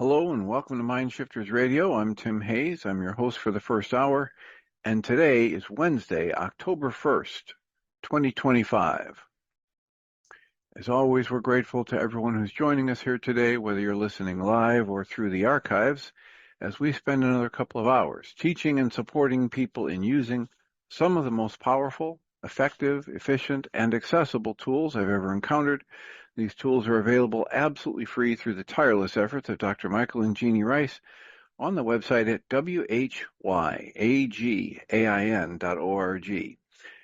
Hello and welcome to Mind Shifters Radio. I'm Tim Hayes. I'm your host for the first hour, and today is Wednesday, October 1st, 2025. As always, we're grateful to everyone who's joining us here today, whether you're listening live or through the archives, as we spend another couple of hours teaching and supporting people in using some of the most powerful, effective, efficient, and accessible tools I've ever encountered. These tools are available absolutely free through the tireless efforts of Dr. Michael and Jeannie Rice on the website at whyagain.org.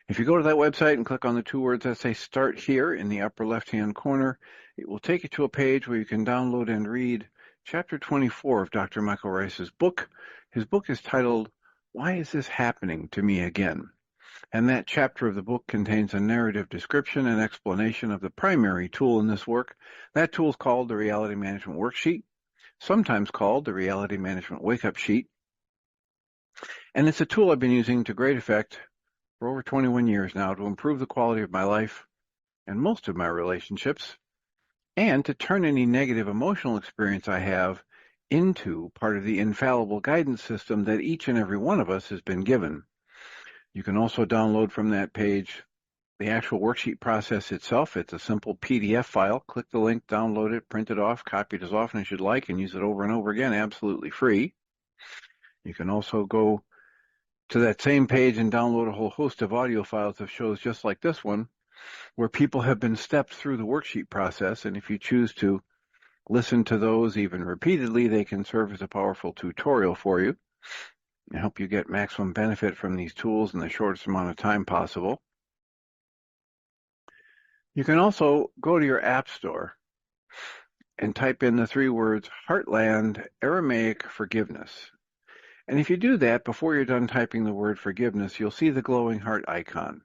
If you go to that website and click on the two words that say Start Here in the upper left-hand corner, it will take you to a page where you can download and read Chapter 24 of Dr. Michael Rice's book. His book is titled, Why Is This Happening to Me Again? And that chapter of the book contains a narrative description and explanation of the primary tool in this work. That tool is called the Reality Management Worksheet, sometimes called the Reality Management Wake-Up Sheet. And it's a tool I've been using to great effect for over 21 years now to improve the quality of my life and most of my relationships, and to turn any negative emotional experience I have into part of the infallible guidance system that each and every one of us has been given. You can also download from that page the actual worksheet process itself. It's a simple PDF file. Click the link, download it, print it off, copy it as often as you'd like, and use it over and over again, absolutely free. You can also go to that same page and download a whole host of audio files of shows just like this one, where people have been stepped through the worksheet process, and if you choose to listen to those even repeatedly, they can serve as a powerful tutorial for you and help you get maximum benefit from these tools in the shortest amount of time possible. You can also go to your app store and type in the three words Heartland Aramaic Forgiveness. And if you do that, before you're done typing the word forgiveness, you'll see the glowing heart icon.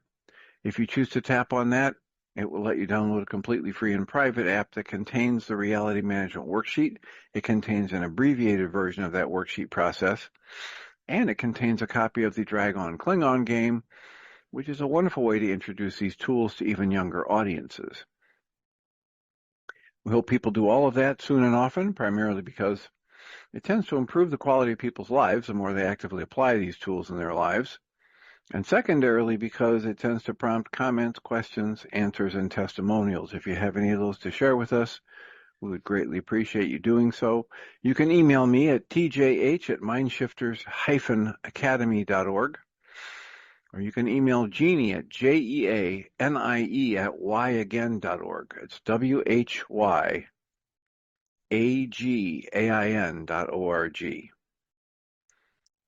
If you choose to tap on that, it will let you download a completely free and private app that contains the Reality Management Worksheet. It contains an abbreviated version of that worksheet process, and it contains a copy of the Dragon Klingon game, which is a wonderful way to introduce these tools to even younger audiences. We hope people do all of that soon and often, primarily because it tends to improve the quality of people's lives the more they actively apply these tools in their lives. And secondarily, because it tends to prompt comments, questions, answers, and testimonials. If you have any of those to share with us, we would greatly appreciate you doing so. You can email me at tjh@mindshifters-academy.org, or you can email Jeannie at jeanie@whyagain.org. It's whyagain.org.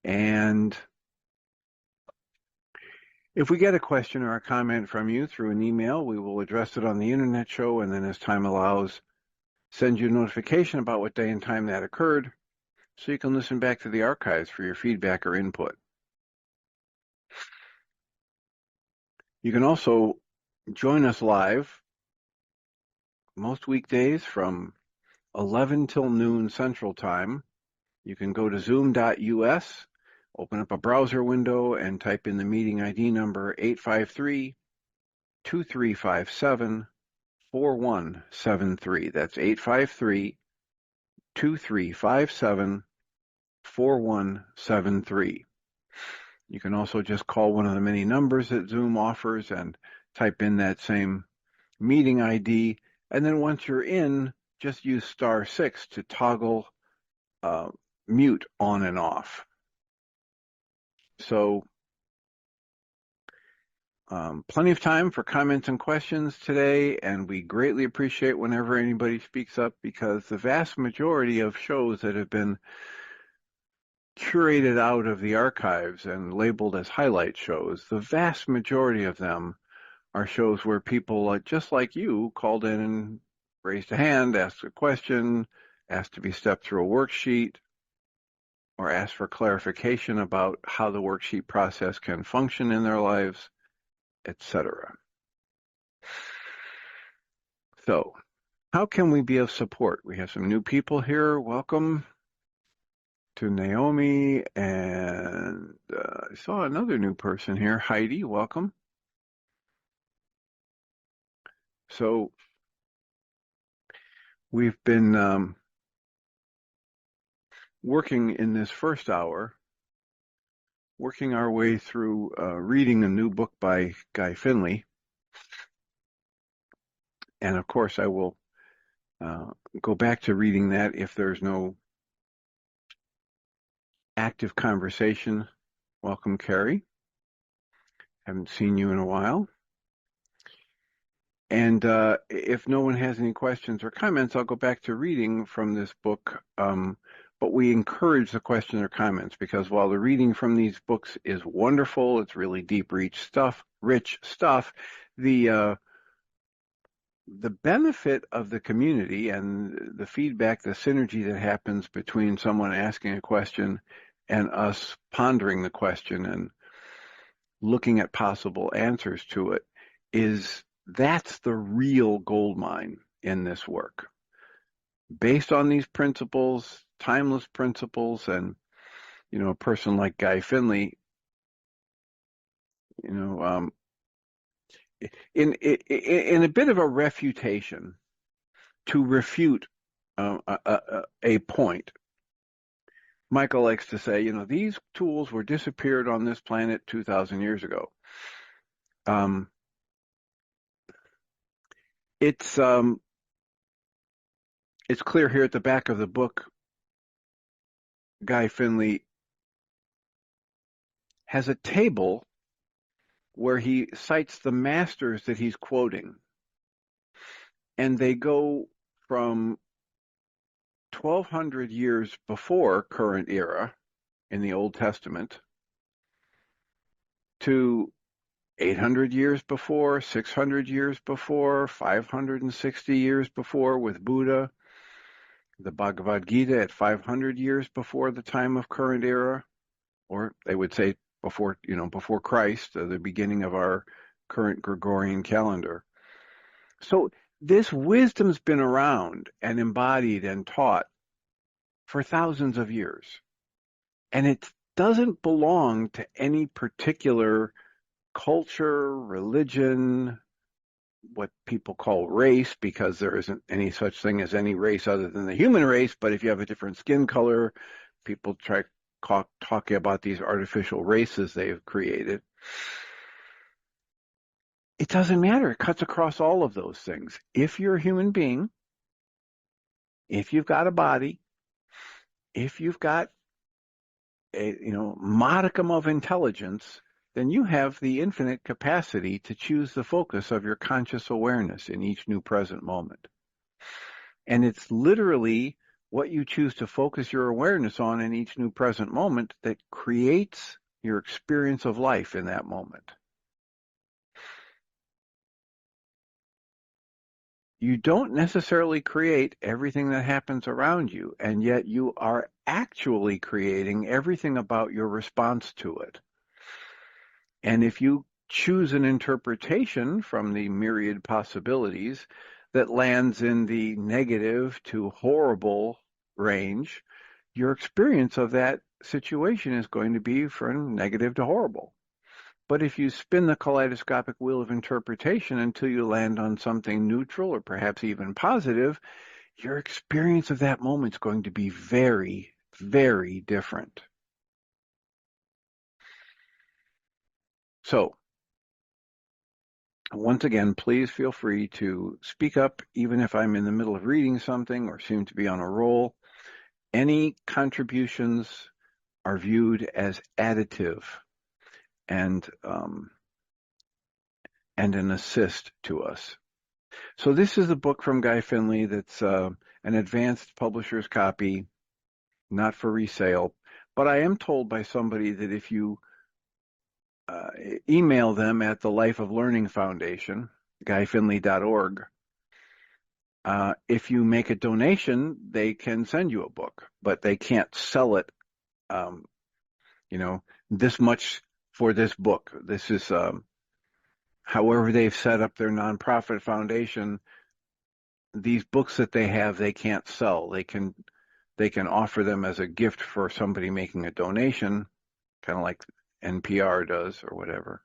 And if we get a question or a comment from you through an email, we will address it on the internet show, and then as time allows, send you a notification about what day and time that occurred, so you can listen back to the archives for your feedback or input. You can also join us live most weekdays from 11 till noon Central Time. You can go to zoom.us, open up a browser window, and type in the meeting ID number 853-2357-4173. That's 853-2357-4173. You can also just call one of the many numbers that Zoom offers and type in that same meeting ID. And then once you're in, just use *6 to toggle mute on and off. So plenty of time for comments and questions today, and we greatly appreciate whenever anybody speaks up, because the vast majority of shows that have been curated out of the archives and labeled as highlight shows, the vast majority of them are shows where people just like you called in and raised a hand, asked a question, asked to be stepped through a worksheet, or asked for clarification about how the worksheet process can function in their lives, etc. So, how can we be of support? We have some new people here. Welcome to Naomi, and I saw another new person here, Heidi. Welcome. So we've been working in this first hour, working our way through reading a new book by Guy Finley. And of course, I will go back to reading that if there's no active conversation. Welcome, Carrie. Haven't seen you in a while. And if no one has any questions or comments, I'll go back to reading from this book. But we encourage the questions or comments because while the reading from these books is wonderful, it's really deep, rich stuff. The benefit of the community and the feedback, the synergy that happens between someone asking a question and us pondering the question and looking at possible answers to it that's the real gold mine in this work. Based on these principles, timeless principles, and, a person like Guy Finley, in a bit of a refutation to refute a point, Michael likes to say, these tools were disappeared on this planet 2,000 years ago. It's clear here at the back of the book, Guy Finley has a table where he cites the masters that he's quoting. And they go from 1,200 years before current era in the Old Testament to 800 years before, 600 years before, 560 years before with Buddha, the Bhagavad Gita at 500 years before the time of current era, or they would say before Christ, the beginning of our current Gregorian calendar. So this wisdom's been around and embodied and taught for thousands of years. And it doesn't belong to any particular culture, religion, what people call race, because there isn't any such thing as any race other than the human race. But if you have a different skin color, people try talking about these artificial races they've created. It doesn't matter. It cuts across all of those things. If you're a human being, if you've got a body, if you've got a modicum of intelligence, then you have the infinite capacity to choose the focus of your conscious awareness in each new present moment. And it's literally what you choose to focus your awareness on in each new present moment that creates your experience of life in that moment. You don't necessarily create everything that happens around you, and yet you are actually creating everything about your response to it. And if you choose an interpretation from the myriad possibilities that lands in the negative to horrible range, your experience of that situation is going to be from negative to horrible. But if you spin the kaleidoscopic wheel of interpretation until you land on something neutral or perhaps even positive, your experience of that moment is going to be very, very different. So, once again, please feel free to speak up, even if I'm in the middle of reading something or seem to be on a roll. Any contributions are viewed as additive and an assist to us. So this is a book from Guy Finley that's an advanced publisher's copy, not for resale. But I am told by somebody that if you email them at the Life of Learning Foundation, guyfinley.org, if you make a donation, they can send you a book, but they can't sell it, this much for this book. This is, however they've set up their nonprofit foundation, these books that they have, they can't sell. They can offer them as a gift for somebody making a donation, kind of like NPR does or whatever.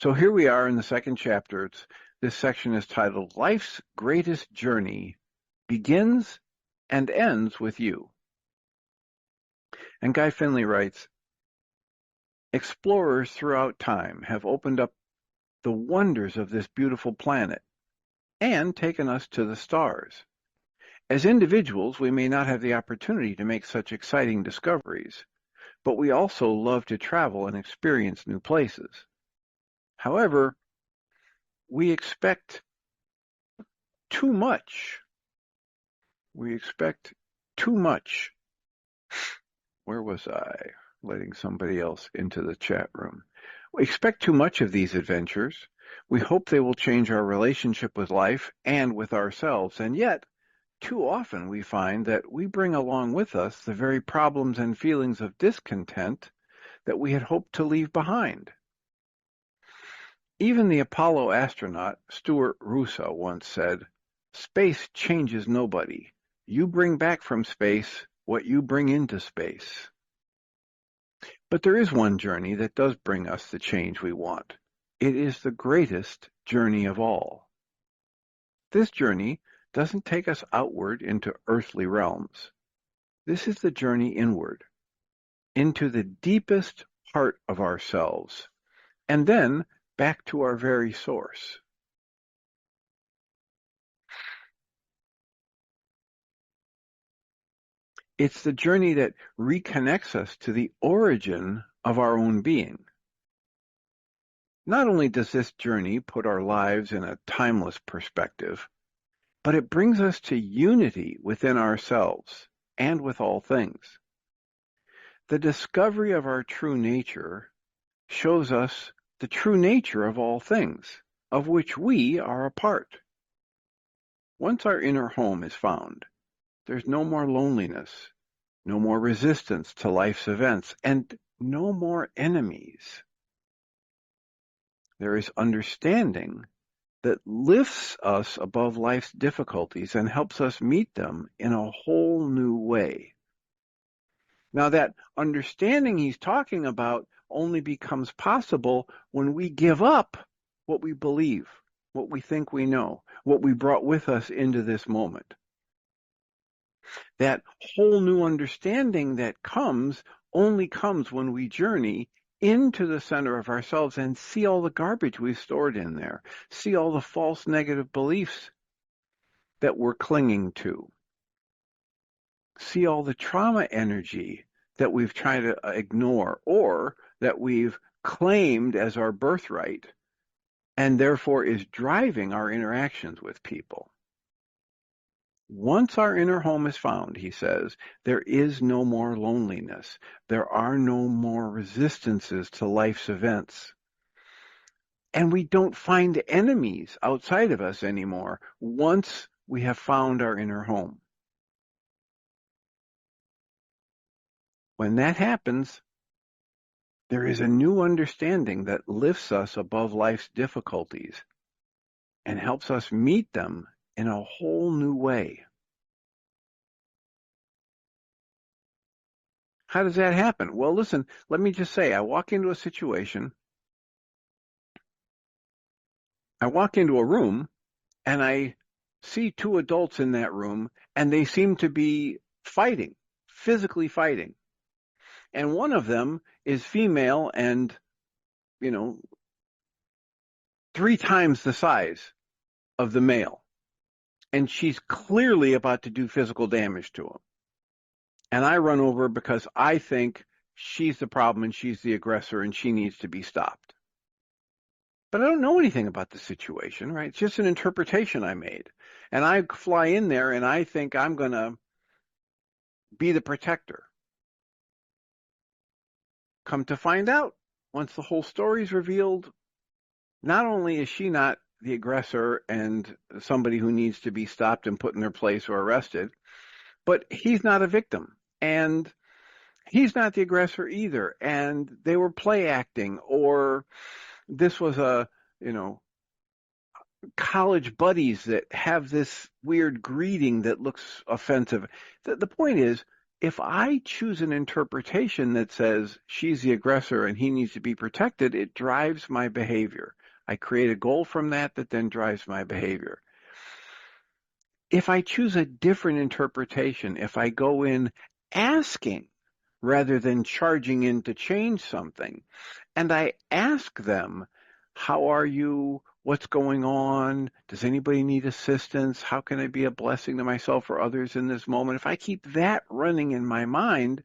So here we are in the second chapter. This section is titled Life's Greatest Journey Begins and Ends with You. And Guy Finley writes, explorers throughout time have opened up the wonders of this beautiful planet and taken us to the stars. As individuals, we may not have the opportunity to make such exciting discoveries, but we also love to travel and experience new places. However, we expect too much. We expect too much. Where was I? Letting somebody else into the chat room. We expect too much of these adventures. We hope they will change our relationship with life and with ourselves, and yet, too often we find that we bring along with us the very problems and feelings of discontent that we had hoped to leave behind. Even the Apollo astronaut Stuart Roosa once said, "Space changes nobody. You bring back from space what you bring into space." But there is one journey that does bring us the change we want. It is the greatest journey of all. This journey doesn't take us outward into earthly realms. This is the journey inward, into the deepest part of ourselves, and then back to our very source. It's the journey that reconnects us to the origin of our own being. Not only does this journey put our lives in a timeless perspective, but it brings us to unity within ourselves and with all things. The discovery of our true nature shows us the true nature of all things, of which we are a part. Once our inner home is found, there's no more loneliness, no more resistance to life's events, and no more enemies. There is understanding that lifts us above life's difficulties and helps us meet them in a whole new way. Now, that understanding he's talking about only becomes possible when we give up what we believe, what we think we know, what we brought with us into this moment. That whole new understanding that only comes when we journey into the center of ourselves and see all the garbage we've stored in there, see all the false negative beliefs that we're clinging to, see all the trauma energy that we've tried to ignore or that we've claimed as our birthright and therefore is driving our interactions with people. Once our inner home is found, he says, there is no more loneliness. There are no more resistances to life's events. And we don't find enemies outside of us anymore once we have found our inner home. When that happens, there is a new understanding that lifts us above life's difficulties and helps us meet them in a whole new way. How does that happen? Well, listen, let me just say, I walk into a situation, I walk into a room, and I see two adults in that room, and they seem to be fighting, physically fighting. And one of them is female and, 3 times the size of the male. And she's clearly about to do physical damage to him. And I run over because I think she's the problem and she's the aggressor and she needs to be stopped. But I don't know anything about the situation, right? It's just an interpretation I made. And I fly in there and I think I'm going to be the protector. Come to find out, once the whole story is revealed, not only is she not the aggressor and somebody who needs to be stopped and put in their place or arrested, but he's not a victim. And he's not the aggressor either. And they were play acting, or this was college buddies that have this weird greeting that looks offensive. The point is, if I choose an interpretation that says she's the aggressor and he needs to be protected, it drives my behavior. I create a goal from that then drives my behavior. If I choose a different interpretation, if I go in asking rather than charging in to change something. And I ask them, how are you? What's going on? Does anybody need assistance? How can I be a blessing to myself or others in this moment? If I keep that running in my mind,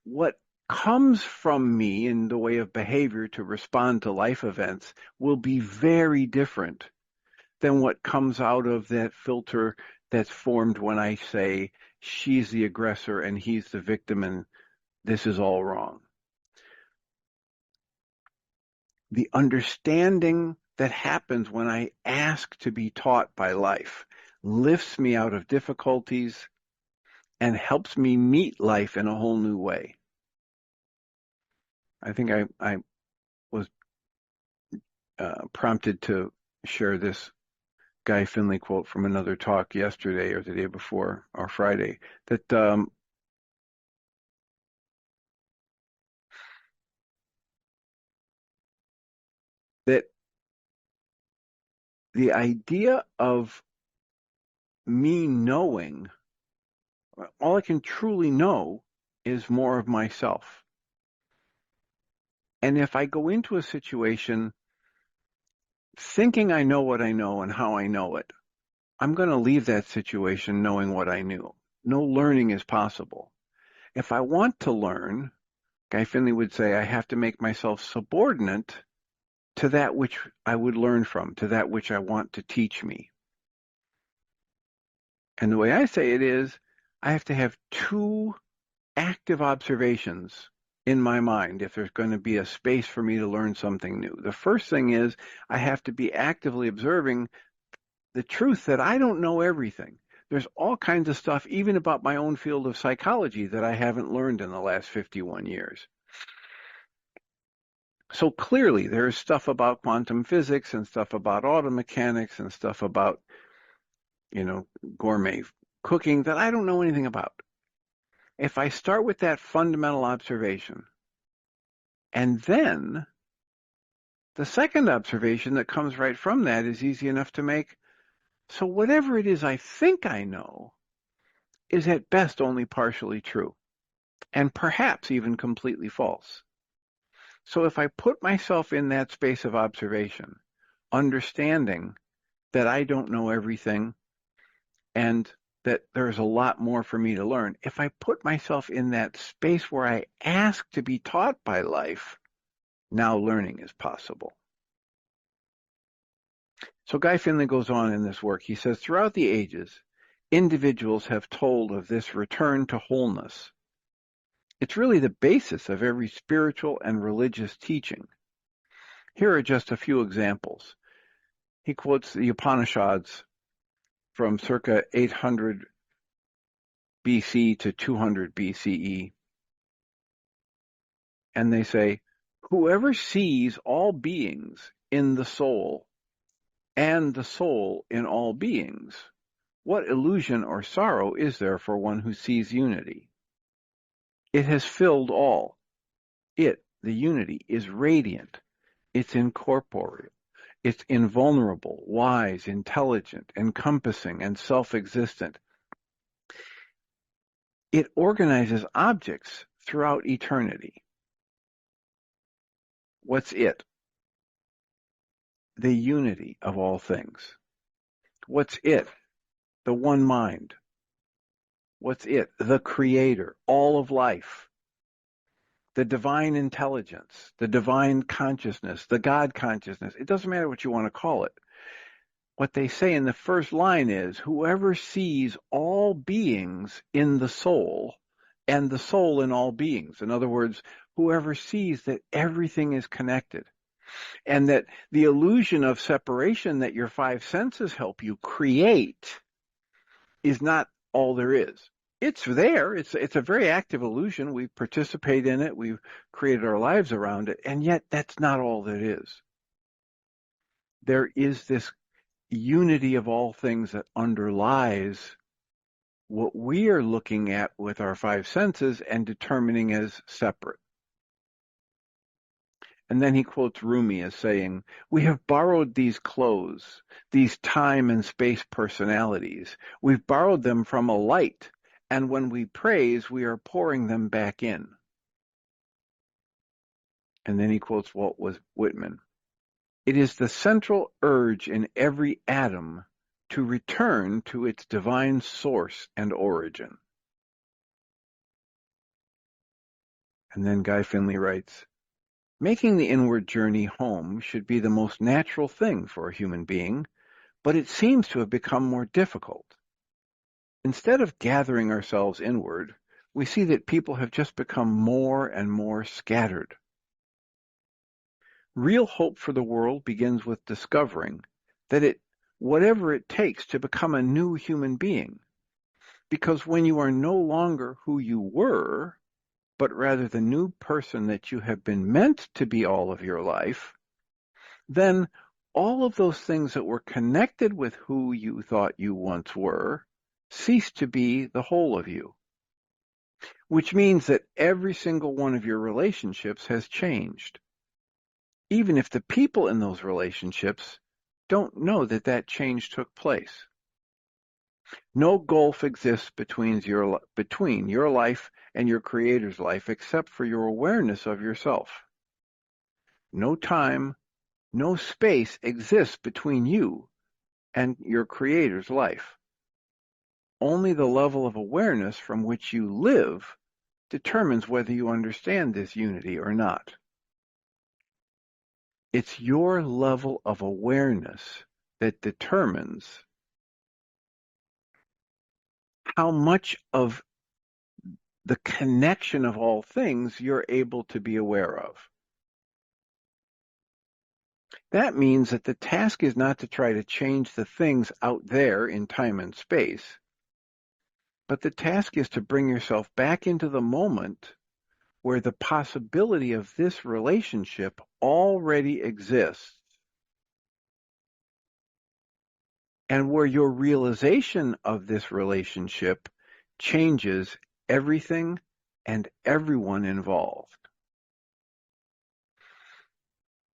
what comes from me in the way of behavior to respond to life events will be very different than what comes out of that filter that's formed when I say she's the aggressor and he's the victim and this is all wrong. The understanding that happens when I ask to be taught by life lifts me out of difficulties and helps me meet life in a whole new way. I think I was prompted to share this Guy Finley quote from another talk yesterday or the day before or Friday that that the idea of me knowing, all I can truly know is more of myself. And if I go into a situation thinking I know what I know and how I know it, I'm going to leave that situation knowing what I knew. No learning is possible. If I want to learn, Guy Finley would say, I have to make myself subordinate to that which I would learn from, to that which I want to teach me. And the way I say it is, I have to have two active observations in my mind if there's going to be a space for me to learn something new. The first thing is I have to be actively observing the truth that I don't know everything. There's all kinds of stuff, even about my own field of psychology, that I haven't learned in the last 51 years. So clearly there's stuff about quantum physics and stuff about auto mechanics and stuff about, gourmet cooking that I don't know anything about. If I start with that fundamental observation, and then the second observation that comes right from that is easy enough to make. So whatever it is I think I know is at best only partially true, and perhaps even completely false. So if I put myself in that space of observation, understanding that I don't know everything and that there's a lot more for me to learn, if I put myself in that space where I ask to be taught by life, now learning is possible. So Guy Finley goes on in this work. He says, throughout the ages, individuals have told of this return to wholeness. It's really the basis of every spiritual and religious teaching. Here are just a few examples. He quotes the Upanishads from circa 800 BC to 200 BCE. And they say, whoever sees all beings in the soul and the soul in all beings, what illusion or sorrow is there for one who sees unity? It has filled all. It, the unity, is radiant. It's incorporeal. It's invulnerable, wise, intelligent, encompassing, and self-existent. It organizes objects throughout eternity. What's it? The unity of all things. What's it? The one mind. What's it? The creator, all of life. The divine intelligence, the divine consciousness, the God consciousness. It doesn't matter what you want to call it. What they say in the first line is, whoever sees all beings in the soul and the soul in all beings. In other words, whoever sees that everything is connected and that the illusion of separation that your five senses help you create is not all there is. It's there. It's a very active illusion. We participate in it. We've created our lives around it. And yet that's not all that is. There is this unity of all things that underlies what we are looking at with our five senses and determining as separate. And then he quotes Rumi as saying, we have borrowed these clothes, these time and space personalities. We've borrowed them from a light And when we praise, we are pouring them back in. And then he quotes Whitman. It is the central urge in every atom to return to its divine source and origin. And then Guy Finley writes, making the inward journey home should be the most natural thing for a human being, but it seems to have become more difficult. Instead of gathering ourselves inward, we see that people have just become more and more scattered. Real hope for the world begins with discovering that whatever it takes to become a new human being, because when you are no longer who you were, but rather the new person that you have been meant to be all of your life, then all of those things that were connected with who you thought you once were cease to be the whole of you, which means that every single one of your relationships has changed, even if the people in those relationships don't know that that change took place. No gulf exists between your life and your Creator's life except for your awareness of yourself. No time, no space exists between you and your Creator's life. Only the level of awareness from which you live determines whether you understand this unity or not. It's your level of awareness that determines how much of the connection of all things you're able to be aware of. That means that the task is not to try to change the things out there in time and space, but the task is to bring yourself back into the moment where the possibility of this relationship already exists, and where your realization of this relationship changes everything and everyone involved.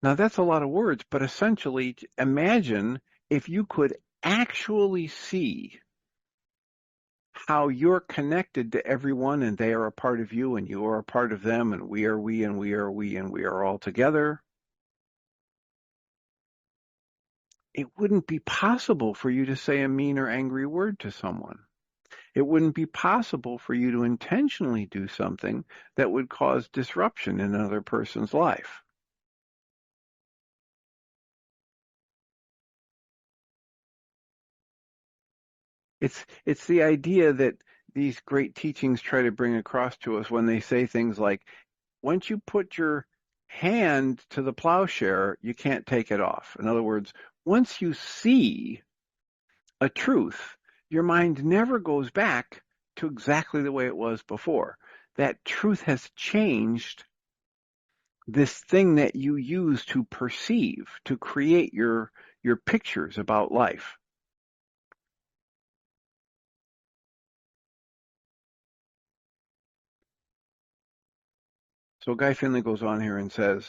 Now, that's a lot of words, but essentially, imagine if you could actually see how you're connected to everyone and they are a part of you and you are a part of them and we are we and we are we and we are all together. It wouldn't be possible for you to say a mean or angry word to someone. It wouldn't be possible for you to intentionally do something that would cause disruption in another person's life. It's the idea that these great teachings try to bring across to us when they say things like, once you put your hand to the plowshare, you can't take it off. In other words, once you see a truth, your mind never goes back to exactly the way it was before. That truth has changed this thing that you use to perceive, to create your pictures about life. So Guy Finley goes on here and says,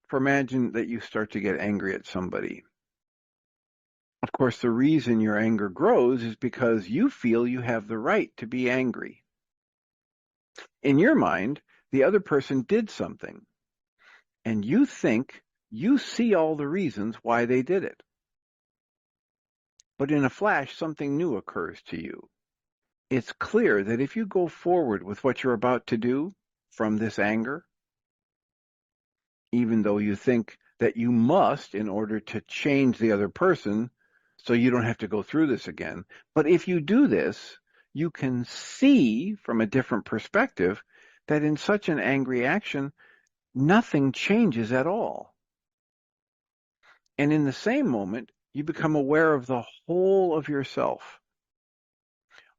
for imagine that you start to get angry at somebody. Of course, the reason your anger grows is because you feel you have the right to be angry. In your mind, the other person did something, and you think you see all the reasons why they did it. But in a flash, something new occurs to you. It's clear that if you go forward with what you're about to do from this anger, even though you think that you must in order to change the other person so you don't have to go through this again, but if you do this, you can see from a different perspective that in such an angry action, nothing changes at all. And in the same moment, you become aware of the whole of yourself,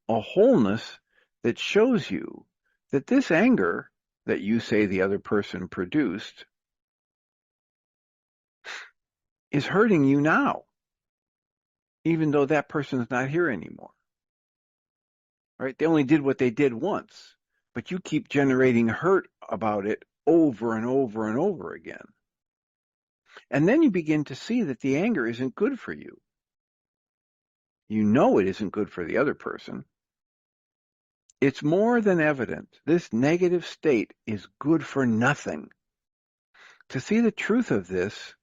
a wholeness that shows you that this anger that you say the other person produced is hurting you now, even though that person's not here anymore. Right? They only did what they did once, but you keep generating hurt about it over and over and over again. And then you begin to see that the anger isn't good for you. You know it isn't good for the other person. It's more than evident. This negative state is good for nothing. To see the truth of this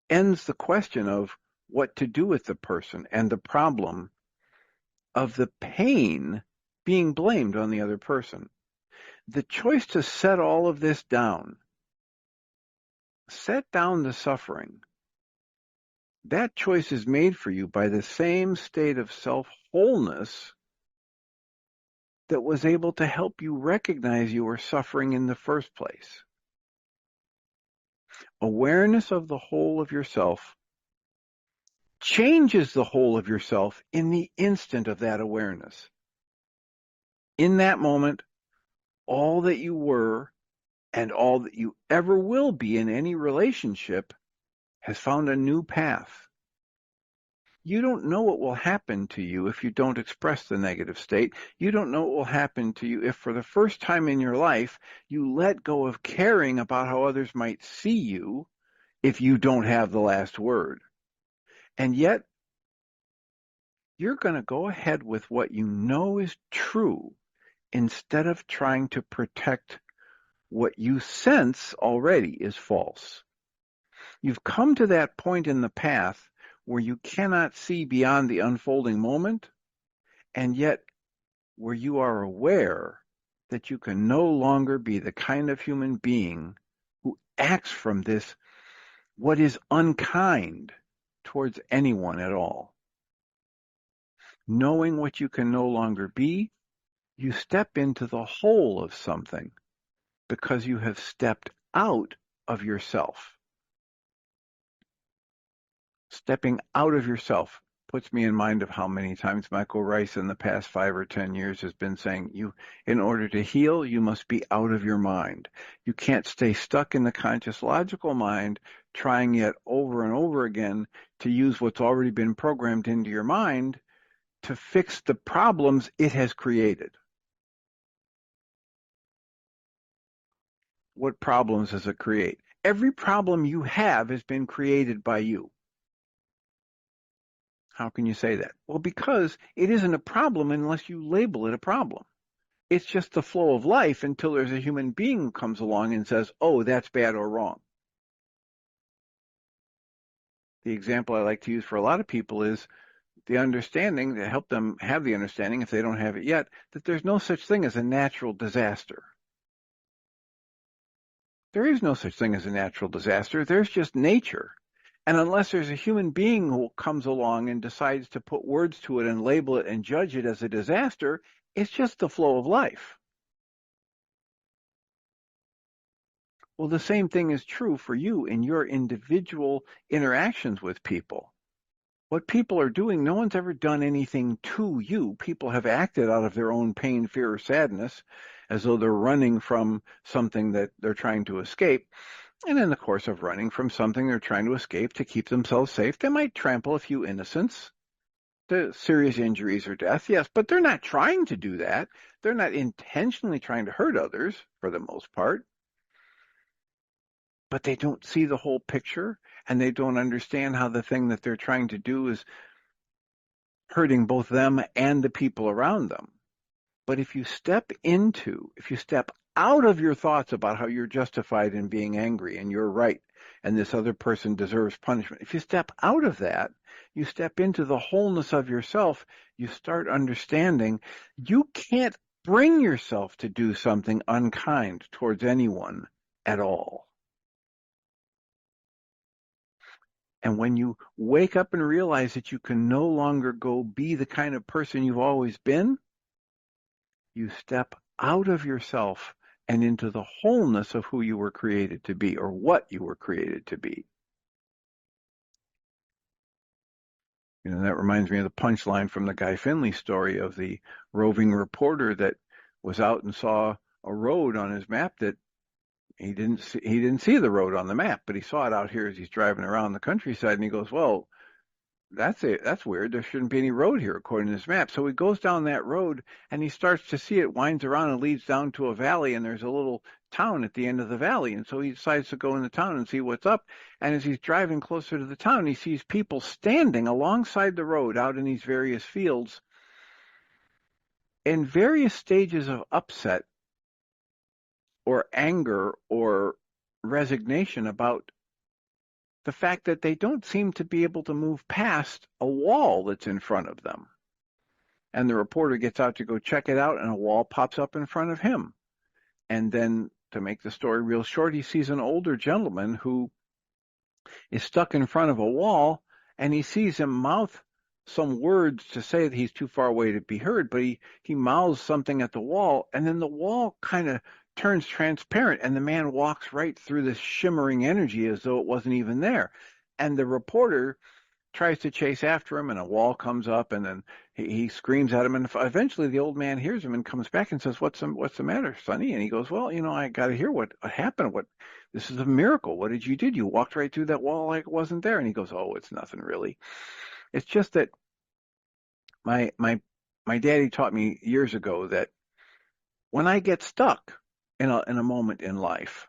ends the question of what to do with the person and the problem of the pain being blamed on the other person. The choice to set all of this down, set down the suffering, that choice is made for you by the same state of self-wholeness that was able to help you recognize you were suffering in the first place. Awareness of the whole of yourself changes the whole of yourself in the instant of that awareness. In that moment, all that you were and all that you ever will be in any relationship has found a new path. You don't know what will happen to you if you don't express the negative state. You don't know what will happen to you if for the first time in your life you let go of caring about how others might see you if you don't have the last word. And yet, you're going to go ahead with what you know is true instead of trying to protect what you sense already is false. You've come to that point in the path where you cannot see beyond the unfolding moment, and yet where you are aware that you can no longer be the kind of human being who acts from this, what is unkind towards anyone at all. Knowing what you can no longer be, you step into the whole of something because you have stepped out of yourself. Stepping out of yourself puts me in mind of how many times Michael Rice in the past 5 or 10 years has been saying, in order to heal, you must be out of your mind. You can't stay stuck in the conscious logical mind, trying yet over and over again to use what's already been programmed into your mind to fix the problems it has created. What problems does it create? Every problem you have has been created by you. How can you say that? Well, because it isn't a problem unless you label it a problem. It's just the flow of life until there's a human being who comes along and says, oh, that's bad or wrong. The example I like to use for a lot of people is the understanding, to help them have the understanding, if they don't have it yet, that there's no such thing as a natural disaster. There is no such thing as a natural disaster. There's just nature. And unless there's a human being who comes along and decides to put words to it and label it and judge it as a disaster, it's just the flow of life. Well, the same thing is true for you in your individual interactions with people. What people are doing, no one's ever done anything to you. People have acted out of their own pain, fear, or sadness, as though they're running from something that they're trying to escape. And in the course of running from something they're trying to escape to keep themselves safe, they might trample a few innocents to serious injuries or death, yes, but they're not trying to do that. They're not intentionally trying to hurt others, for the most part. But they don't see the whole picture, and they don't understand how the thing that they're trying to do is hurting both them and the people around them. But if you step out of your thoughts about how you're justified in being angry and you're right and this other person deserves punishment, if you step out of that, you step into the wholeness of yourself, you start understanding you can't bring yourself to do something unkind towards anyone at all. And when you wake up and realize that you can no longer go be the kind of person you've always been, you step out of yourself and into the wholeness of who you were created to be, or what you were created to be. You know, that reminds me of the punchline from the Guy Finley story of the roving reporter that was out and saw a road on his map that he didn't see the road on the map, but he saw it out here as he's driving around the countryside, and he goes, well, that's weird. There shouldn't be any road here according to this map. So he goes down that road and he starts to see it winds around and leads down to a valley, and there's a little town at the end of the valley. And so he decides to go in the town and see what's up. And as he's driving closer to the town, he sees people standing alongside the road out in these various fields in various stages of upset or anger or resignation about the fact that they don't seem to be able to move past a wall that's in front of them. And the reporter gets out to go check it out, and a wall pops up in front of him. And then, to make the story real short, he sees an older gentleman who is stuck in front of a wall, and he sees him mouth some words to say that he's too far away to be heard, but he mouths something at the wall, and then the wall kind of turns transparent, and the man walks right through this shimmering energy as though it wasn't even there. And the reporter tries to chase after him, and a wall comes up, and then he screams at him, and eventually the old man hears him and comes back and says, what's the matter, Sonny? And he goes, well, I got to hear what happened. This is a miracle. What did you do? You walked right through that wall like it wasn't there. And he goes, oh, it's nothing really. It's just that my daddy taught me years ago that when I get stuck in a moment in life,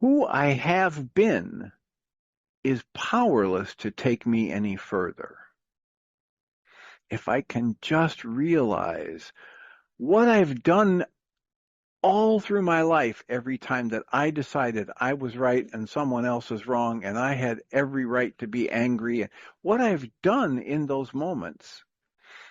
who I have been is powerless to take me any further. If I can just realize what I've done all through my life, every time that I decided I was right and someone else was wrong, and I had every right to be angry, what I've done in those moments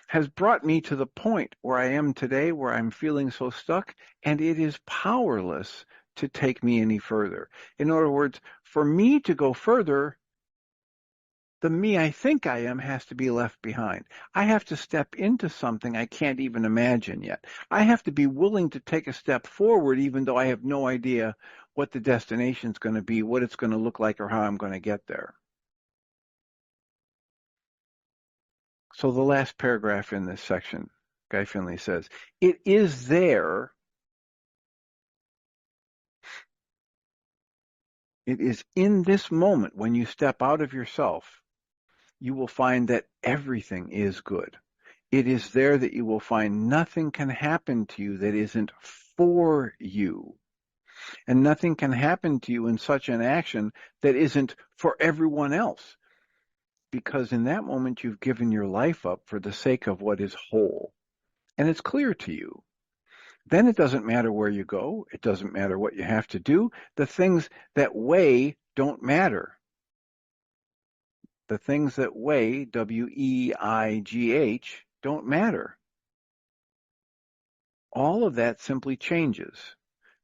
has brought me to the point where I am today, where I'm feeling so stuck, and it is powerless to take me any further. In other words, for me to go further, the me I think I am has to be left behind. I have to step into something I can't even imagine yet. I have to be willing to take a step forward, even though I have no idea what the destination's going to be, what it's going to look like, or how I'm going to get there. So the last paragraph in this section, Guy Finley says, it is there. It is in this moment when you step out of yourself, you will find that everything is good. It is there that you will find nothing can happen to you that isn't for you. And nothing can happen to you in such an action that isn't for everyone else. Because in that moment, you've given your life up for the sake of what is whole. And it's clear to you. Then it doesn't matter where you go. It doesn't matter what you have to do. The things that weigh don't matter. The things that weigh, W-E-I-G-H, don't matter. All of that simply changes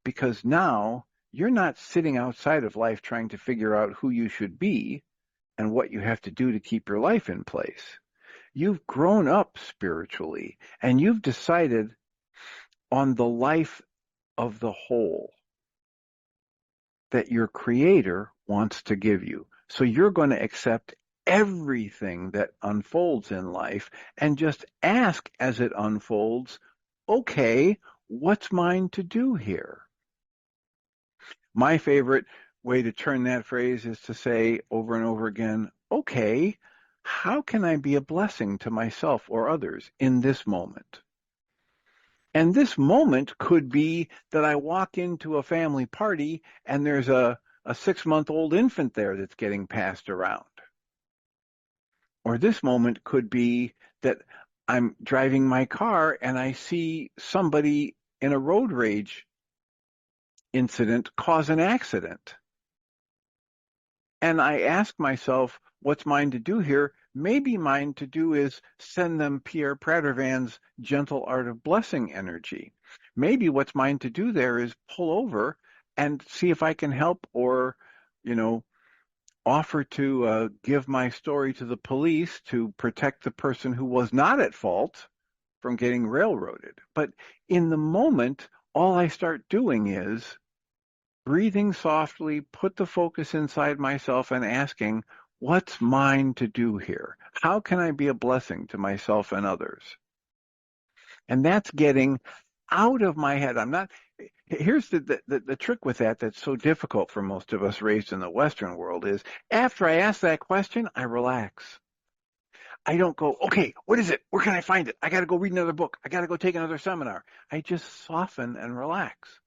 because now you're not sitting outside of life trying to figure out who you should be and what you have to do to keep your life in place. You've grown up spiritually and you've decided on the life of the whole that your Creator wants to give you. So you're going to accept everything that unfolds in life and just ask as it unfolds, okay, what's mine to do here? My favorite way to turn that phrase is to say over and over again, okay, how can I be a blessing to myself or others in this moment? And this moment could be that I walk into a family party and there's a 6-month-old infant there that's getting passed around. Or this moment could be that I'm driving my car and I see somebody in a road rage incident cause an accident. And I ask myself, what's mine to do here? Maybe mine to do is send them Pierre Pradervan's gentle art of blessing energy. Maybe what's mine to do there is pull over and see if I can help or, offer to give my story to the police to protect the person who was not at fault from getting railroaded. But in the moment, all I start doing is breathing softly, put the focus inside myself and asking, what's mine to do here? How can I be a blessing to myself and others? And that's getting out of my head. Here's the trick with that that's so difficult for most of us raised in the Western world is after I ask that question, I relax. I don't go, okay, what is it? Where can I find it? I got to go read another book. I got to go take another seminar. I just soften and relax.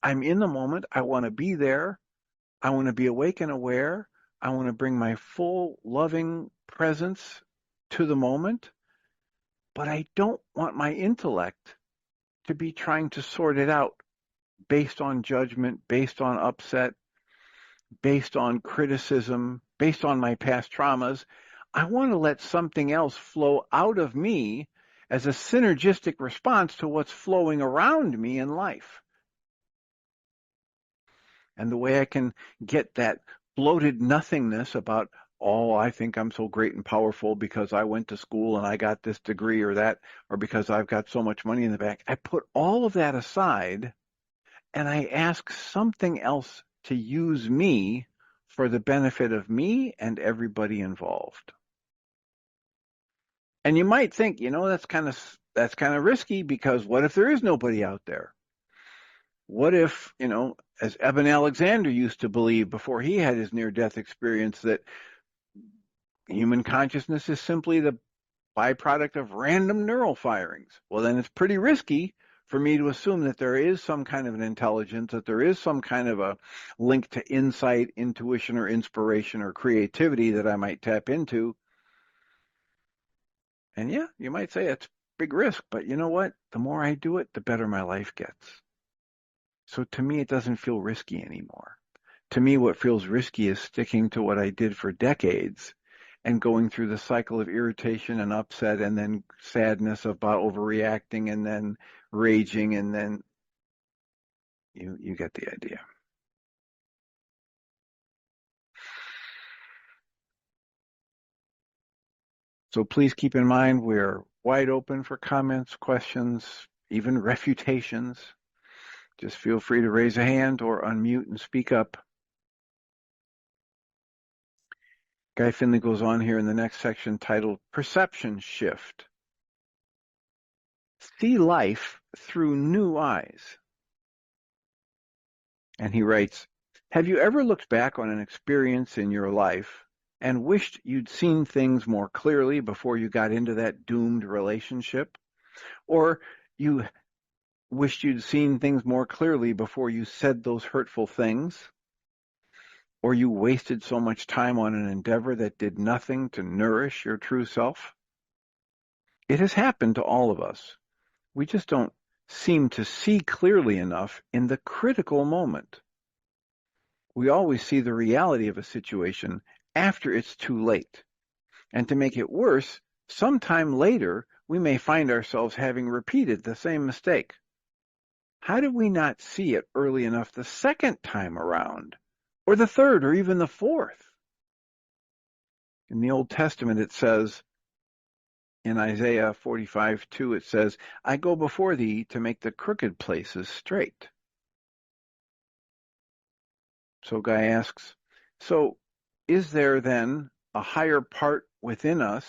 I'm in the moment. I want to be there. I want to be awake and aware. I want to bring my full loving presence to the moment, but I don't want my intellect to be trying to sort it out based on judgment, based on upset, based on criticism, based on my past traumas. I want to let something else flow out of me as a synergistic response to what's flowing around me in life. And the way I can get that bloated nothingness about, oh, I think I'm so great and powerful because I went to school and I got this degree or that, or because I've got so much money in the bank. I put all of that aside and I ask something else to use me for the benefit of me and everybody involved. And you might think, that's kind of risky, because what if there is nobody out there? What if, as Eben Alexander used to believe before he had his near-death experience, that human consciousness is simply the byproduct of random neural firings? Well, then it's pretty risky for me to assume that there is some kind of an intelligence, that there is some kind of a link to insight, intuition, or inspiration, or creativity that I might tap into. And yeah, you might say it's a big risk, but you know what? The more I do it, the better my life gets. So to me, it doesn't feel risky anymore. To me, what feels risky is sticking to what I did for decades and going through the cycle of irritation and upset and then sadness about overreacting and then raging, and then you get the idea. So please keep in mind, we're wide open for comments, questions, even refutations. Just feel free to raise a hand or unmute and speak up. Guy Finley goes on here in the next section titled Perception Shift. See life through new eyes. And he writes, have you ever looked back on an experience in your life and wished you'd seen things more clearly before you got into that doomed relationship? Or you wished you'd seen things more clearly before you said those hurtful things? Or you wasted so much time on an endeavor that did nothing to nourish your true self? It has happened to all of us. We just don't seem to see clearly enough in the critical moment. We always see the reality of a situation after it's too late. And to make it worse, sometime later, we may find ourselves having repeated the same mistake. How did we not see it early enough the second time around, or the third, or even the fourth? In the Old Testament, it says, in Isaiah 45:2, it says, I go before thee to make the crooked places straight. So Guy asks, so is there then a higher part within us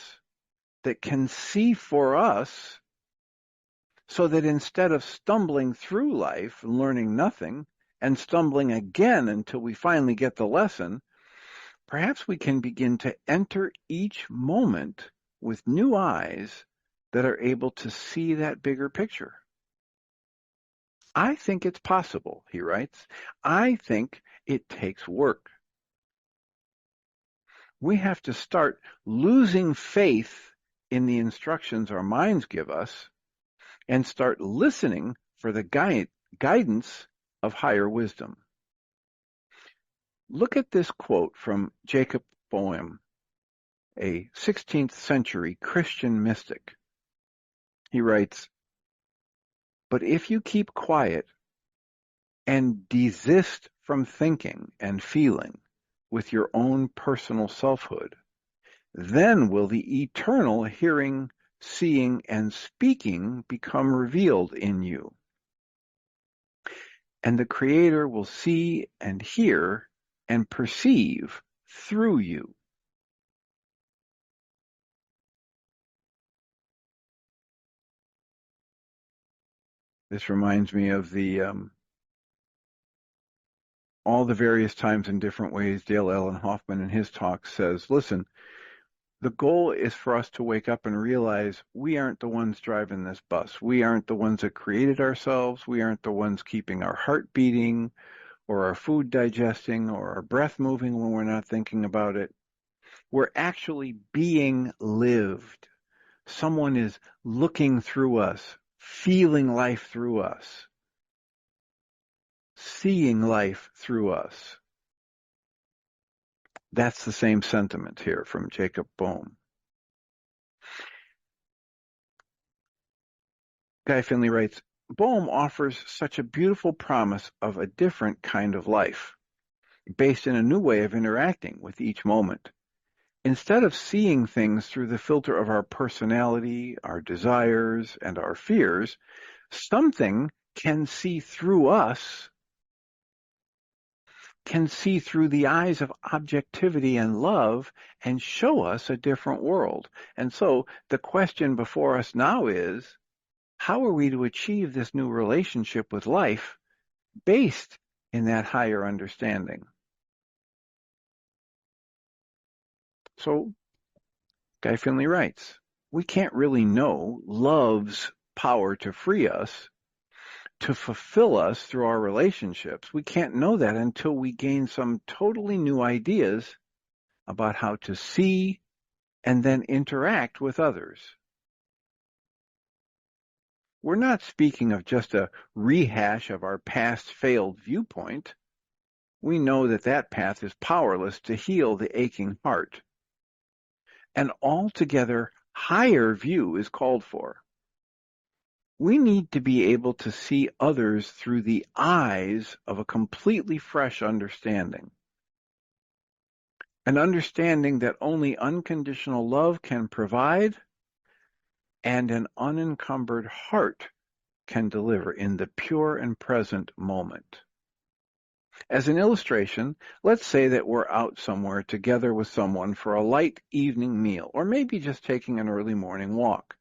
that can see for us, so that instead of stumbling through life and learning nothing and stumbling again until we finally get the lesson, perhaps we can begin to enter each moment with new eyes that are able to see that bigger picture? I think it's possible, he writes. I think it takes work. We have to start losing faith in the instructions our minds give us and start listening for the guidance of higher wisdom. Look at this quote from Jacob Boehm, a 16th century Christian mystic. He writes, but if you keep quiet and desist from thinking and feeling with your own personal selfhood, then will the eternal hearing, seeing, and speaking become revealed in you. And the Creator will see and hear and perceive through you. This reminds me of all the various times in different ways Dale Allen Hoffman in his talk says, listen, The goal is for us to wake up and realize we aren't the ones driving this bus. We aren't the ones that created ourselves. We aren't the ones keeping our heart beating or our food digesting or our breath moving when we're not thinking about it. We're actually being lived. Someone is looking through us, feeling life through us, seeing life through us. That's the same sentiment here from Jacob Boehme. Guy Finley writes, Boehme offers such a beautiful promise of a different kind of life, based in a new way of interacting with each moment. Instead of seeing things through the filter of our personality, our desires, and our fears, something can see through us, can see through the eyes of objectivity and love and show us a different world. And so the question before us now is, how are we to achieve this new relationship with life based in that higher understanding? So Guy Finley writes, we can't really know love's power to free us, to fulfill us through our relationships. We can't know that until we gain some totally new ideas about how to see and then interact with others. We're not speaking of just a rehash of our past failed viewpoint. We know that that path is powerless to heal the aching heart. An altogether higher view is called for. We need to be able to see others through the eyes of a completely fresh understanding. An understanding that only unconditional love can provide and an unencumbered heart can deliver in the pure and present moment. As an illustration, let's say that we're out somewhere together with someone for a light evening meal, or maybe just taking an early morning walk.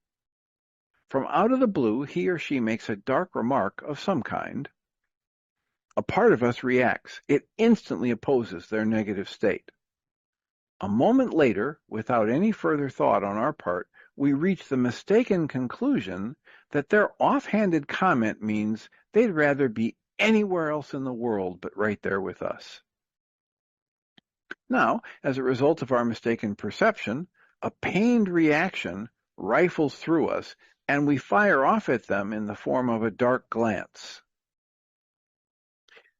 From out of the blue, he or she makes a dark remark of some kind. A part of us reacts. It instantly opposes their negative state. A moment later, without any further thought on our part, we reach the mistaken conclusion that their offhanded comment means they'd rather be anywhere else in the world but right there with us. Now, as a result of our mistaken perception, a pained reaction rifles through us, and we fire off at them in the form of a dark glance.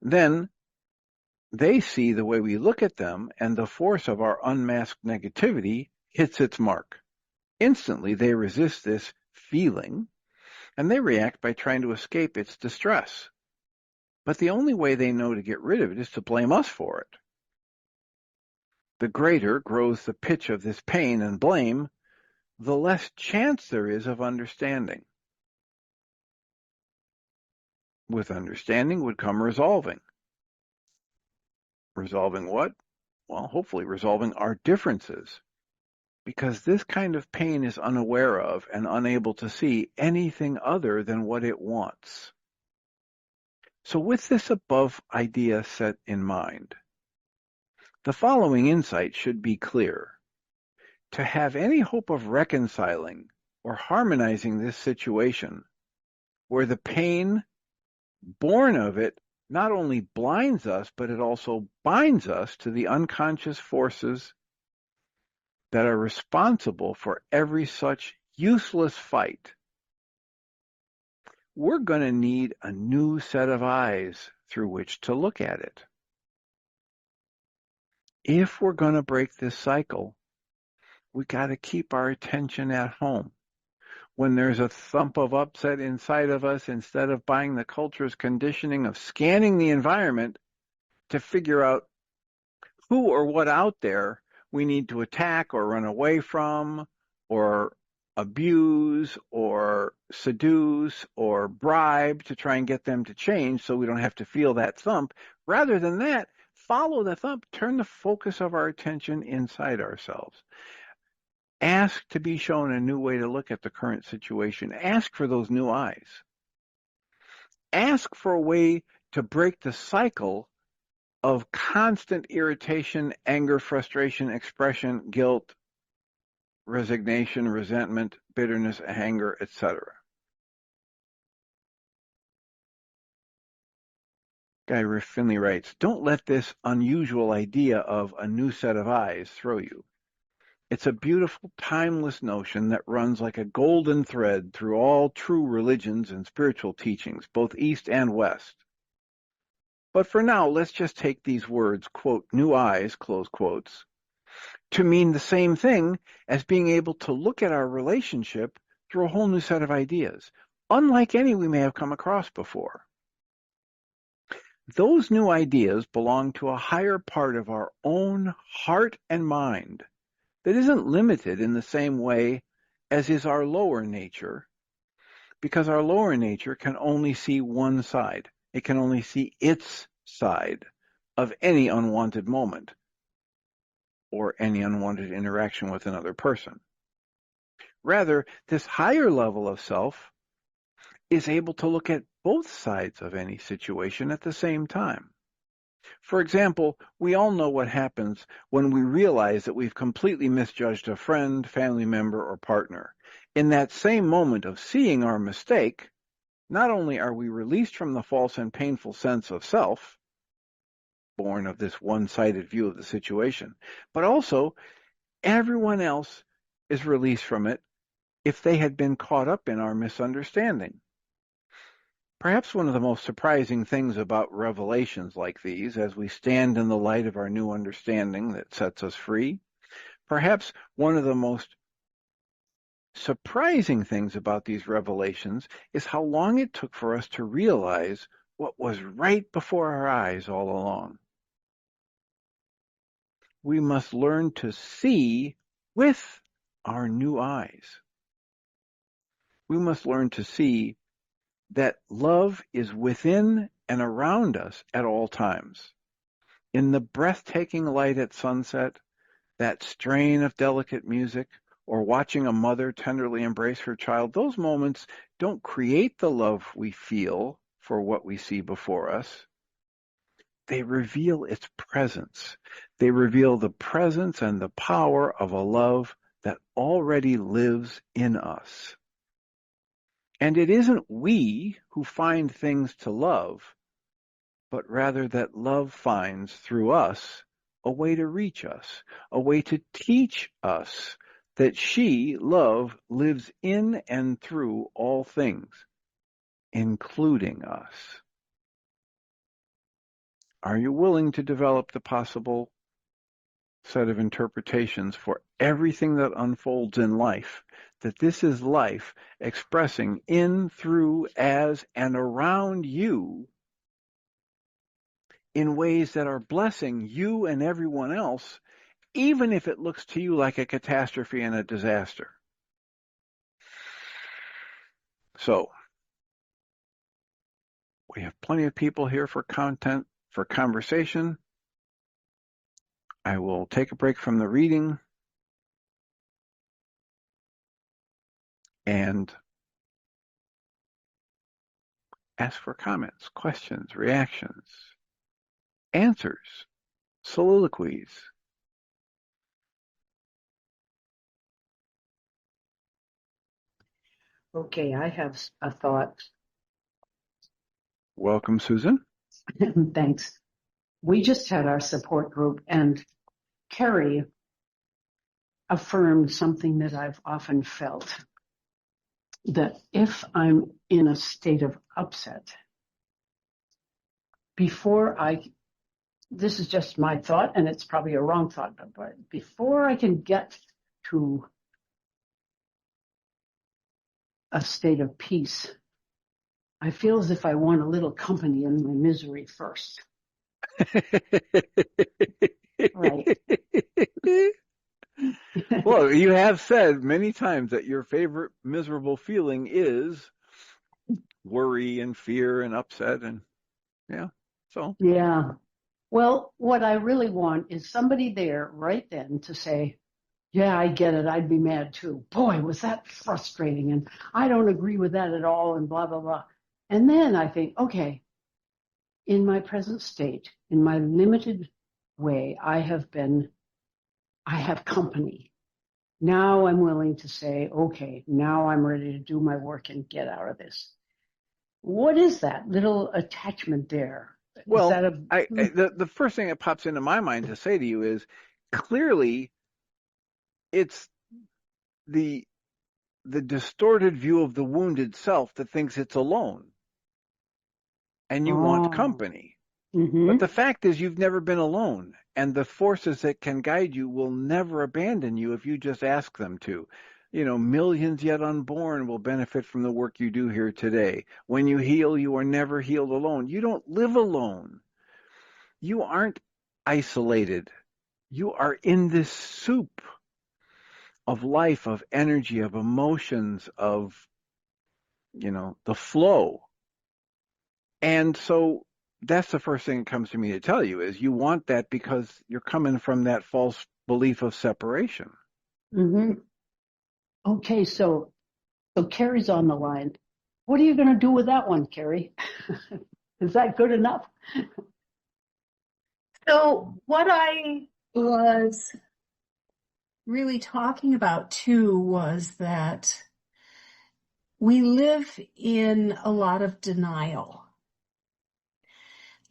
Then they see the way we look at them, and the force of our unmasked negativity hits its mark. Instantly, they resist this feeling, and they react by trying to escape its distress. But the only way they know to get rid of it is to blame us for it. The greater grows the pitch of this pain and blame, the less chance there is of understanding. With understanding would come resolving. Resolving what? Well, hopefully resolving our differences. Because this kind of pain is unaware of and unable to see anything other than what it wants. So with this above idea set in mind, the following insight should be clear. To have any hope of reconciling or harmonizing this situation, where the pain born of it not only blinds us, but it also binds us to the unconscious forces that are responsible for every such useless fight, we're going to need a new set of eyes through which to look at it. If we're going to break this cycle, we got to keep our attention at home. When there's a thump of upset inside of us, instead of buying the culture's conditioning of scanning the environment to figure out who or what out there we need to attack or run away from or abuse or seduce or bribe to try and get them to change so we don't have to feel that thump. Rather than that, follow the thump, turn the focus of our attention inside ourselves. Ask to be shown a new way to look at the current situation. Ask for those new eyes. Ask for a way to break the cycle of constant irritation, anger, frustration, expression, guilt, resignation, resentment, bitterness, anger, etc. Guy Finley writes, don't let this unusual idea of a new set of eyes throw you. It's a beautiful, timeless notion that runs like a golden thread through all true religions and spiritual teachings, both East and West. But for now, let's just take these words, quote, new eyes, close quotes, to mean the same thing as being able to look at our relationship through a whole new set of ideas, unlike any we may have come across before. Those new ideas belong to a higher part of our own heart and mind that isn't limited in the same way as is our lower nature, because our lower nature can only see one side. It can only see its side of any unwanted moment or any unwanted interaction with another person. Rather, this higher level of self is able to look at both sides of any situation at the same time. For example, we all know what happens when we realize that we've completely misjudged a friend, family member, or partner. In that same moment of seeing our mistake, not only are we released from the false and painful sense of self, born of this one-sided view of the situation, but also everyone else is released from it if they had been caught up in our misunderstanding. Perhaps one of the most surprising things about revelations like these, as we stand in the light of our new understanding that sets us free, perhaps one of the most surprising things about these revelations is how long it took for us to realize what was right before our eyes all along. We must learn to see with our new eyes. We must learn to see that love is within and around us at all times. In the breathtaking light at sunset, that strain of delicate music, or watching a mother tenderly embrace her child, those moments don't create the love we feel for what we see before us. They reveal its presence. They reveal the presence and the power of a love that already lives in us. And it isn't we who find things to love, but rather that love finds through us a way to reach us, a way to teach us that she, love, lives in and through all things, including us. Are you willing to develop the possible set of interpretations for everything that unfolds in life, that this is life expressing in, through, as, and around you in ways that are blessing you and everyone else, even if it looks to you like a catastrophe and a disaster? So, we have plenty of people here for content, for conversation. I will take a break from the reading and ask for comments, questions, reactions, answers, soliloquies. Okay, I have a thought. Welcome, Susan. Thanks. We just had our support group, and Carrie affirmed something that I've often felt, that if I'm in a state of upset, this is just my thought, and it's probably a wrong thought, but before I can get to a state of peace, I feel as if I want a little company in my misery first. Right. Well, you have said many times that your favorite miserable feeling is worry and fear and upset, and Yeah. Well, what I really want is somebody there right then to say, yeah, I get it. I'd be mad too. Boy, was that frustrating. And I don't agree with that at all, and blah, blah, blah. And then I think, okay, in my present state, in my limited way, I have company. Now I'm willing to say, okay, now I'm ready to do my work and get out of this. What is that little attachment there? Is Well, that the first thing that pops into my mind to say to you is clearly it's the distorted view of the wounded self that thinks it's alone and you want company. But the fact is you've never been alone, and the forces that can guide you will never abandon you if you just ask them to. Millions yet unborn will benefit from the work you do here today. When you heal, you are never healed alone. You don't live alone. You aren't isolated. You are in this soup of life, of energy, of emotions, of, the flow. And so that's the first thing that comes to me to tell you is you want that because you're coming from that false belief of separation. Mm-hmm. Okay, so Carrie's on the line. What are you going to do with that one, Carrie? Is that good enough? So what I was really talking about too was that we live in a lot of denial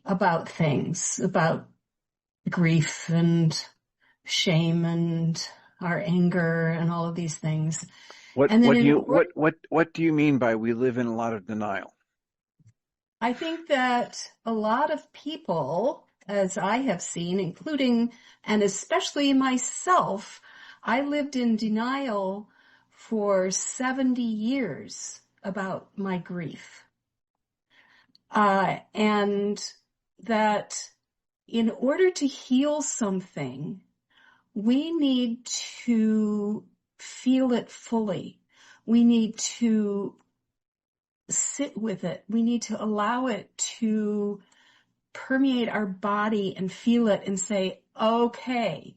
about things, about grief and shame and our anger and all of these things. What And then what do you mean by we live in a lot of denial? I think that a lot of people, as I have seen, including and especially myself, I lived in denial for 70 years about my grief. And that in order to heal something, we need to feel it fully. We need to sit with it. We need to allow it to permeate our body and feel it and say, okay,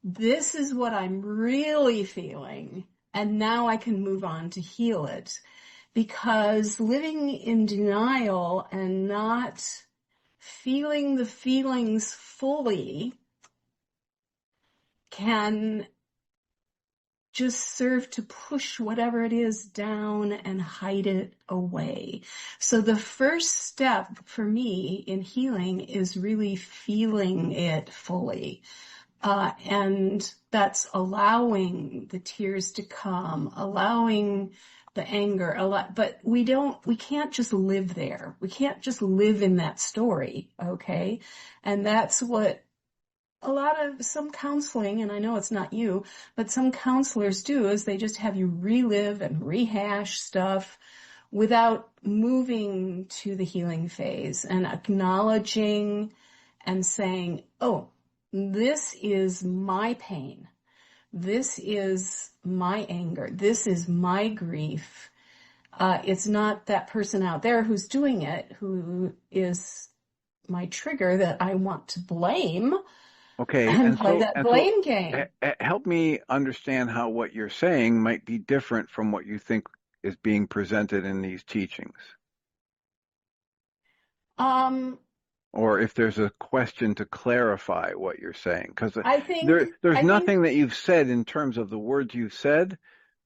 this is what I'm really feeling. And now I can move on to heal it. Because living in denial and not feeling the feelings fully can just serve to push whatever it is down and hide it away. So the first step for me in healing is really feeling it fully. And that's allowing the tears to come, allowing the anger, but we can't just live there. We can't just live in that story, okay? And that's what some counseling, and I know it's not you, but some counselors do, is they just have you relive and rehash stuff without moving to the healing phase and acknowledging and saying, oh, this is my pain. This is my anger. This is my grief. It's not that person out there who's doing it, who is my trigger that I want to blame. Okay, And play that blame game. Help me understand how what you're saying might be different from what you think is being presented in these teachings. Or if there's a question to clarify what you're saying, because there's nothing that you've said in terms of the words you've said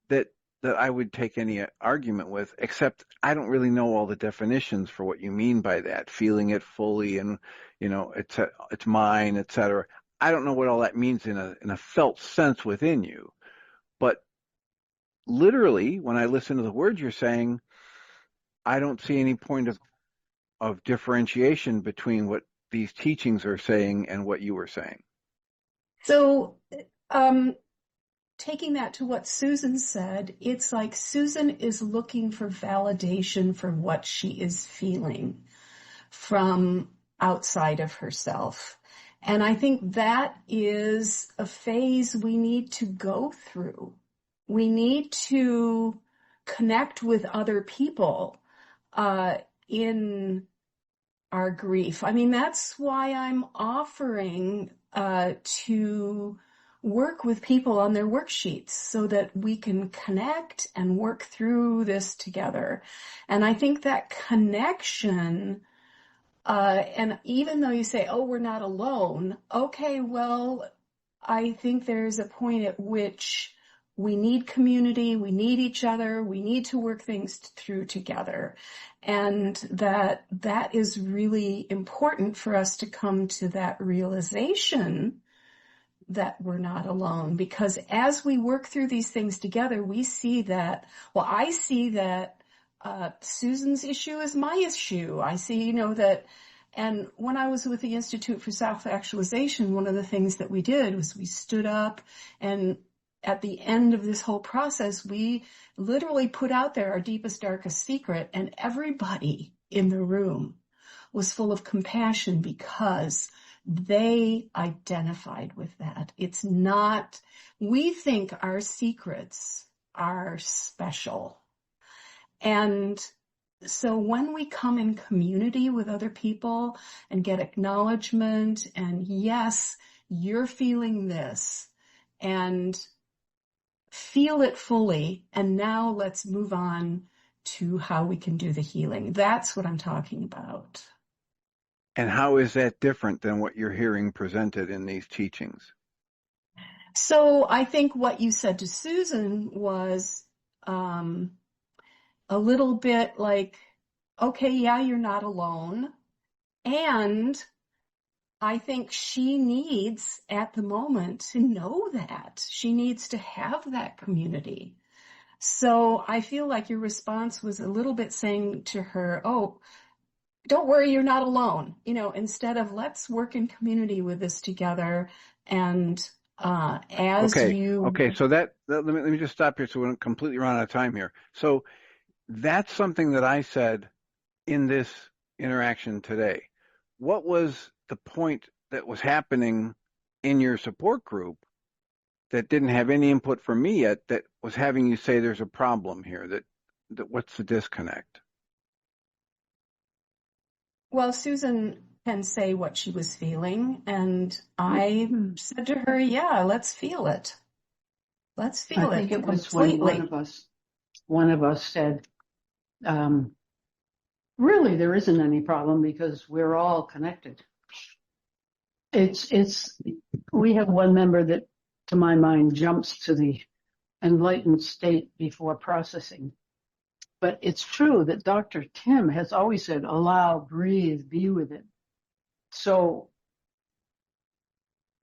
that I would take any argument with, except I don't really know all the definitions for what you mean by that, feeling it fully and, it's mine, etc. I don't know what all that means in a felt sense within you. But literally, when I listen to the words you're saying, I don't see any point of differentiation between what these teachings are saying and what you were saying. So, taking that to what Susan said, it's like Susan is looking for validation for what she is feeling from outside of herself. And I think that is a phase we need to go through. We need to connect with other people in our grief. I mean, that's why I'm offering to work with people on their worksheets so that we can connect and work through this together. And I think that connection, and even though you say, oh, we're not alone, okay, well, I think there's a point at which we need community, we need each other, we need to work things through together. And that is really important for us to come to that realization that we're not alone. Because as we work through these things together, we see that, well, I see that Susan's issue is my issue. I see, that, and when I was with the Institute for Self-Actualization, one of the things that we did was we stood up, and at the end of this whole process, we literally put out there our deepest, darkest secret, and everybody in the room was full of compassion because they identified with that. It's not, we think our secrets are special. And so when we come in community with other people and get acknowledgement and yes, you're feeling this, and feel it fully, and now let's move on to how we can do the healing. That's what I'm talking about. And how is that different than what you're hearing presented in these teachings? So I think what you said to Susan was a little bit like, okay, yeah, you're not alone. And I think she needs at the moment to know that. She needs to have that community. So I feel like your response was a little bit saying to her, oh, don't worry, you're not alone. Instead of let's work in community with this together. And Okay, so let me just stop here so we don't completely run out of time here. So that's something that I said in this interaction today. What was the point that was happening in your support group that didn't have any input from me yet that was having you say there's a problem here? That what's the disconnect? Well, Susan can say what she was feeling, and I said to her, yeah, let's feel it. Let's feel it. I think it was completely. when one of us said, really, there isn't any problem because we're all connected. We have one member that, to my mind, jumps to the enlightened state before processing. But it's true that Dr. Tim has always said, allow, breathe, be with it. So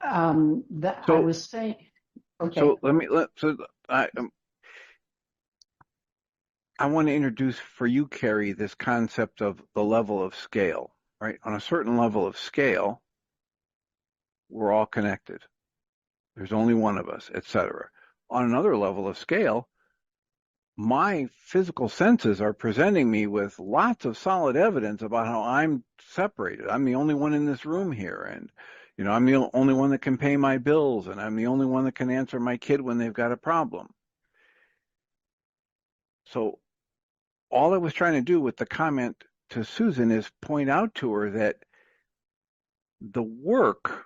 I was saying, okay. So I want to introduce for you, Carrie, this concept of the level of scale, right? On a certain level of scale, we're all connected. There's only one of us, etc. On another level of scale, my physical senses are presenting me with lots of solid evidence about how I'm separated. I'm the only one in this room here, and I'm the only one that can pay my bills, and I'm the only one that can answer my kid when they've got a problem. So all I was trying to do with the comment to Susan is point out to her that the work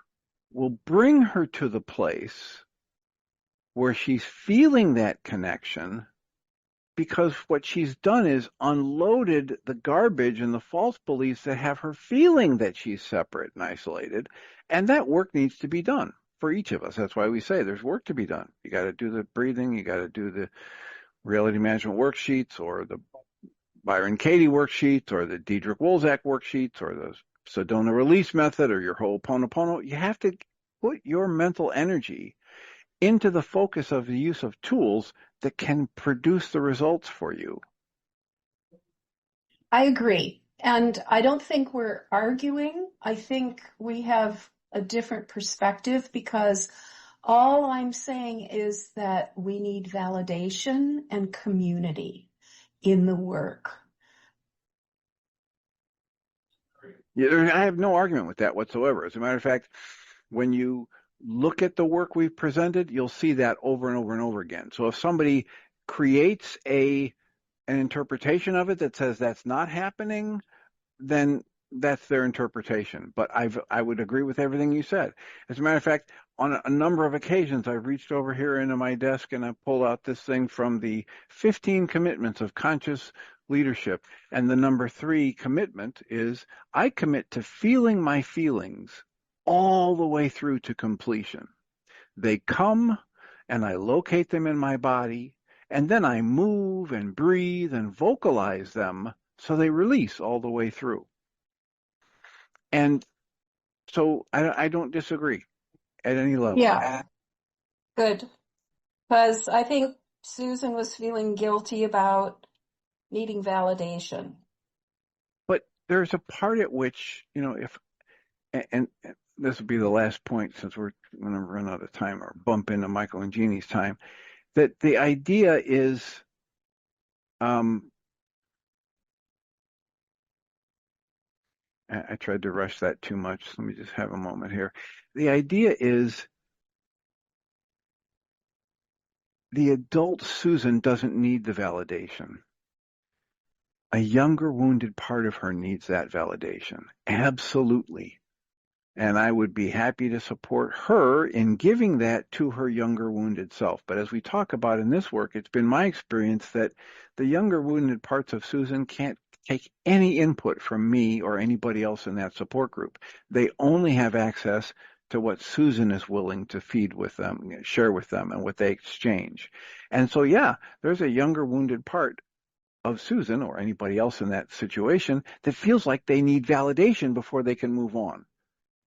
will bring her to the place where she's feeling that connection, because what she's done is unloaded the garbage and the false beliefs that have her feeling that she's separate and isolated. And that work needs to be done for each of us. That's why we say there's work to be done. You got to do the breathing. You got to do the reality management worksheets, or the Byron Katie worksheets, or the Diedrich Wolzak worksheets, or the Sedona release method, or your Ho'oponopono. You have to put your mental energy into the focus of the use of tools that can produce the results for you. I agree. And I don't think we're arguing. I think we have a different perspective, because all I'm saying is that we need validation and community in the work. Yeah, I have no argument with that whatsoever. As a matter of fact, when you look at the work we've presented, you'll see that over and over and over again. So if somebody creates an interpretation of it that says that's not happening, then that's their interpretation. But I would agree with everything you said. As a matter of fact, on a number of occasions, I've reached over here into my desk and I pulled out this thing from the 15 commitments of conscious leadership. And the number 3 commitment is, I commit to feeling my feelings all the way through to completion. They come and I locate them in my body, and then I move and breathe and vocalize them so they release all the way through. And so I don't disagree at any level. Yeah, good. Because I think Susan was feeling guilty about needing validation. But there's a part at which, and this will be the last point since we're going to run out of time or bump into Michael and Jeannie's time, that the idea is, I tried to rush that too much. Let me just have a moment here. The idea is the adult Susan doesn't need the validation. A younger wounded part of her needs that validation. Absolutely. And I would be happy to support her in giving that to her younger wounded self. But as we talk about in this work, it's been my experience that the younger wounded parts of Susan can't take any input from me or anybody else in that support group. They only have access to what Susan is willing to feed with them, share with them, and what they exchange. And so, yeah, there's a younger wounded part of Susan or anybody else in that situation that feels like they need validation before they can move on.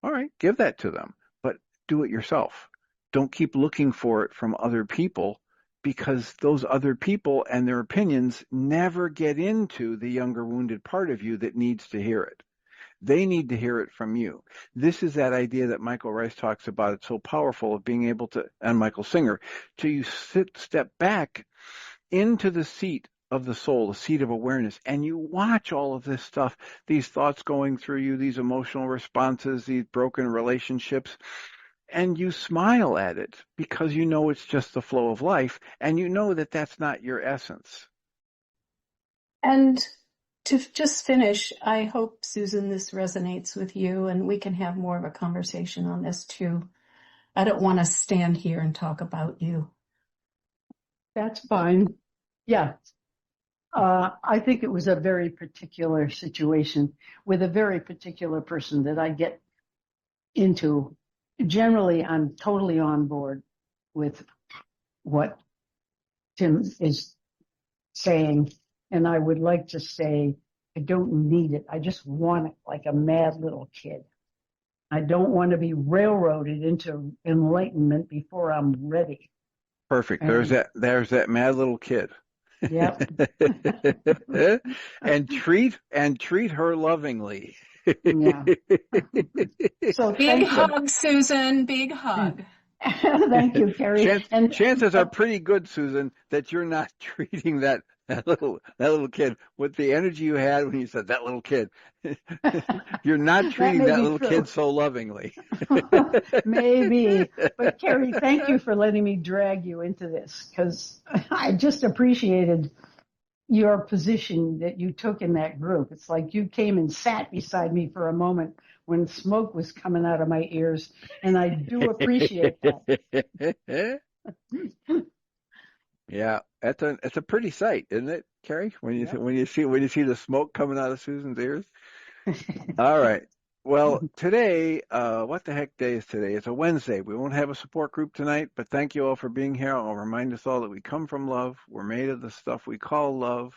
All right, give that to them, but do it yourself. Don't keep looking for it from other people, because those other people and their opinions never get into the younger wounded part of you that needs to hear it. They need to hear it from you. This is that idea that Michael Rice talks about. It's so powerful of being able to, and Michael Singer, to step back into the seat of the soul, the seat of awareness, and you watch all of this stuff, these thoughts going through you, these emotional responses, these broken relationships, and you smile at it because you know it's just the flow of life, and you know that that's not your essence. And to just finish, I hope, Susan, this resonates with you, and we can have more of a conversation on this too. I don't want to stand here and talk about you. That's fine. Yeah. I think it was a very particular situation with a very particular person that I get into. Generally, I'm totally on board with what Tim is saying. And I would like to say, I don't need it. I just want it like a mad little kid. I don't want to be railroaded into enlightenment before I'm ready. Perfect. There's that mad little kid. Yep. and treat her lovingly. Yeah. So big hug, Susan. Big hug. Thank you, Carrie. Chances are pretty good, Susan, that you're not treating that little kid with the energy you had when you said that little kid. You're not treating that little kid so lovingly. Maybe. But Carrie, thank you for letting me drag you into this, because I just appreciated your position that you took in that group. It's like you came and sat beside me for a moment when smoke was coming out of my ears, and I do appreciate that. Yeah, it's a pretty sight, isn't it, Carrie? When you see the smoke coming out of Susan's ears. All right. Well, today, what the heck day is today? It's a Wednesday. We won't have a support group tonight, but thank you all for being here. I'll remind us all that we come from love. We're made of the stuff we call love.